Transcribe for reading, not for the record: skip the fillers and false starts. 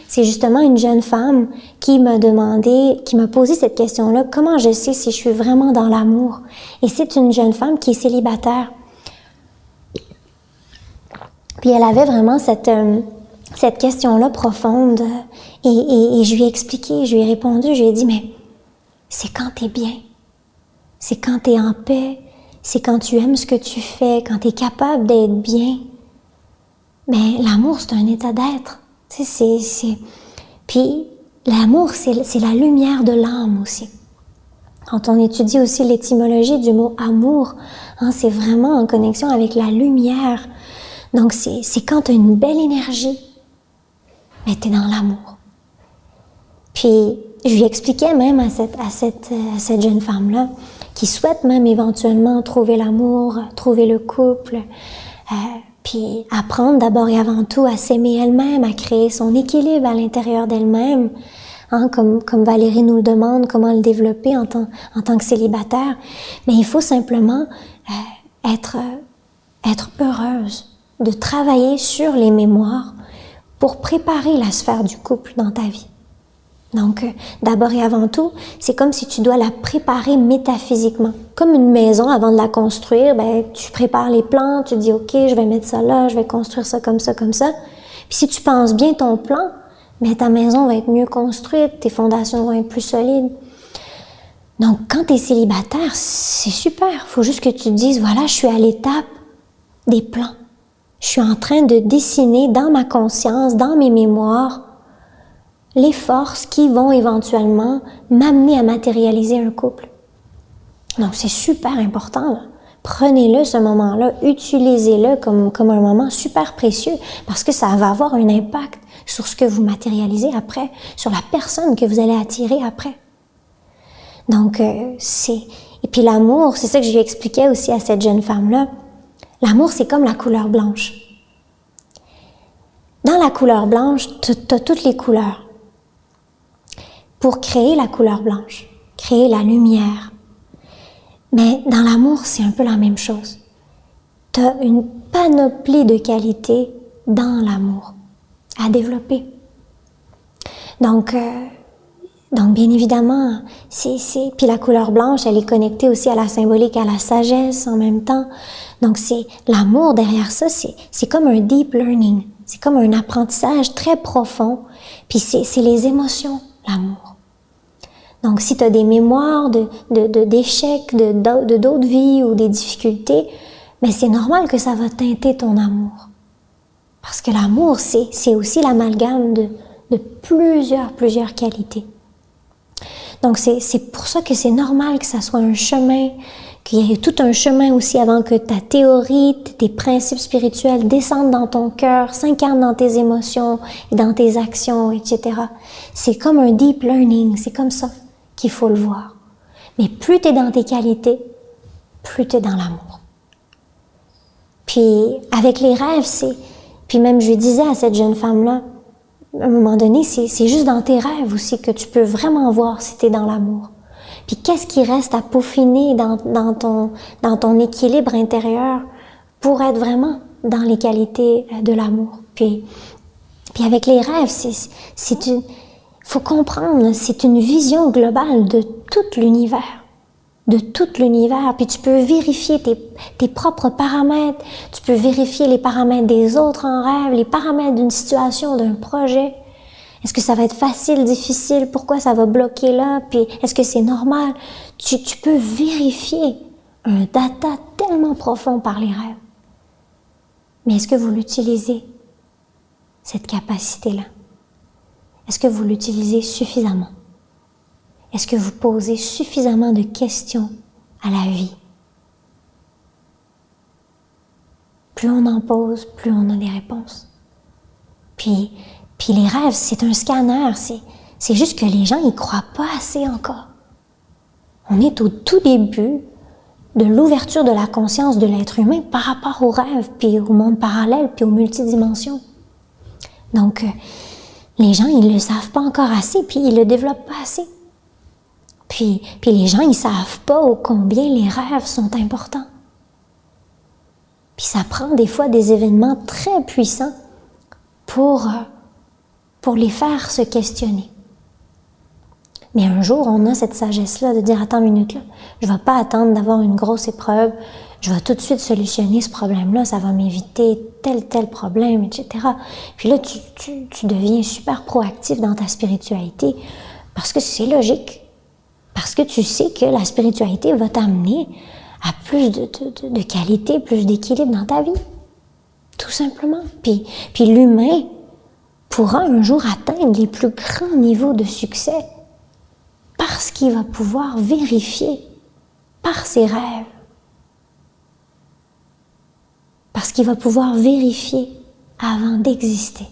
c'est justement une jeune femme qui m'a posé cette question-là, comment je sais si je suis vraiment dans l'amour? Et c'est une jeune femme qui est célibataire. Puis elle avait vraiment cette question-là profonde et je lui ai expliqué, je lui ai répondu, je lui ai dit, mais c'est quand t'es bien, c'est quand t'es en paix, c'est quand tu aimes ce que tu fais, quand t'es capable d'être bien. Mais l'amour, c'est un état d'être. Tu sais, Puis l'amour, c'est la lumière de l'âme aussi. Quand on étudie aussi l'étymologie du mot amour, c'est vraiment en connexion avec la lumière. Donc c'est quand tu as une belle énergie, mais tu es dans l'amour. Puis je lui expliquais même à cette jeune femme-là, qui souhaite même éventuellement trouver l'amour, trouver le couple, puis apprendre d'abord et avant tout à s'aimer elle-même, à créer son équilibre à l'intérieur d'elle-même, comme Valérie nous le demande, comment le développer en tant que célibataire. Mais il faut simplement être heureuse, de travailler sur les mémoires pour préparer la sphère du couple dans ta vie. Donc, d'abord et avant tout, c'est comme si tu dois la préparer métaphysiquement. Comme une maison, avant de la construire, tu prépares les plans, tu dis « Ok, je vais mettre ça là, je vais construire ça comme ça, comme ça. » Puis si tu penses bien ton plan, ta maison va être mieux construite, tes fondations vont être plus solides. Donc, quand tu es célibataire, c'est super. Il faut juste que tu te dises « Voilà, je suis à l'étape des plans. Je suis en train de dessiner dans ma conscience, dans mes mémoires, les forces qui vont éventuellement m'amener à matérialiser un couple. » Donc, c'est super important, là. Prenez-le, ce moment-là, utilisez-le comme un moment super précieux parce que ça va avoir un impact sur ce que vous matérialisez après, sur la personne que vous allez attirer après. Donc, Et puis l'amour, c'est ça que je lui expliquais aussi à cette jeune femme-là. L'amour, c'est comme la couleur blanche. Dans la couleur blanche, tu as toutes les couleurs. Pour créer la couleur blanche, créer la lumière. Mais dans l'amour, c'est un peu la même chose. Tu as une panoplie de qualités dans l'amour à développer. Donc bien évidemment, puis la couleur blanche, elle est connectée aussi à la symbolique, à la sagesse en même temps. Donc c'est l'amour derrière ça, c'est comme un deep learning. C'est comme un apprentissage très profond. Puis c'est les émotions, l'amour. Donc, si tu as des mémoires d'échecs, de d'autres vies ou des difficultés, c'est normal que ça va teinter ton amour. Parce que l'amour, c'est aussi l'amalgame de plusieurs qualités. Donc, c'est pour ça que c'est normal que ça soit un chemin, qu'il y ait tout un chemin aussi avant que ta théorie, tes principes spirituels descendent dans ton cœur, s'incarnent dans tes émotions et dans tes actions, etc. C'est comme un deep learning, c'est comme ça qu'il faut le voir. Mais plus tu es dans tes qualités, plus tu es dans l'amour. Puis avec les rêves, puis même je lui disais à cette jeune femme-là, à un moment donné, c'est juste dans tes rêves aussi que tu peux vraiment voir si tu es dans l'amour. Puis qu'est-ce qui reste à peaufiner dans ton équilibre intérieur pour être vraiment dans les qualités de l'amour. Puis avec les rêves, faut comprendre, c'est une vision globale de tout l'univers. Puis tu peux vérifier tes propres paramètres, tu peux vérifier les paramètres des autres en rêve, les paramètres d'une situation, d'un projet. Est-ce que ça va être facile, difficile? Pourquoi ça va bloquer là? Puis est-ce que c'est normal? Tu peux vérifier un data tellement profond par les rêves. Mais est-ce que vous l'utilisez, cette capacité-là? Est-ce que vous l'utilisez suffisamment? Est-ce que vous posez suffisamment de questions à la vie? Plus on en pose, plus on a des réponses. Puis les rêves, c'est un scanner. C'est juste que les gens n'y croient pas assez encore. On est au tout début de l'ouverture de la conscience de l'être humain par rapport aux rêves, puis au monde parallèle, puis aux multidimensions. Donc, les gens, ils le savent pas encore assez, puis ils le développent pas assez. Puis les gens, ils savent pas ô combien les rêves sont importants. Puis ça prend des fois des événements très puissants pour pour les faire se questionner. Mais un jour, on a cette sagesse-là de dire, attends une minute, là, je ne vais pas attendre d'avoir une grosse épreuve, je vais tout de suite solutionner ce problème-là, ça va m'éviter tel problème, etc. Puis là, tu deviens super proactif dans ta spiritualité parce que c'est logique. Parce que tu sais que la spiritualité va t'amener à plus de qualité, plus d'équilibre dans ta vie. Tout simplement. Puis l'humain pourra un jour atteindre les plus grands niveaux de succès parce qu'il va pouvoir vérifier par ses rêves. Parce qu'il va pouvoir vérifier avant d'exister.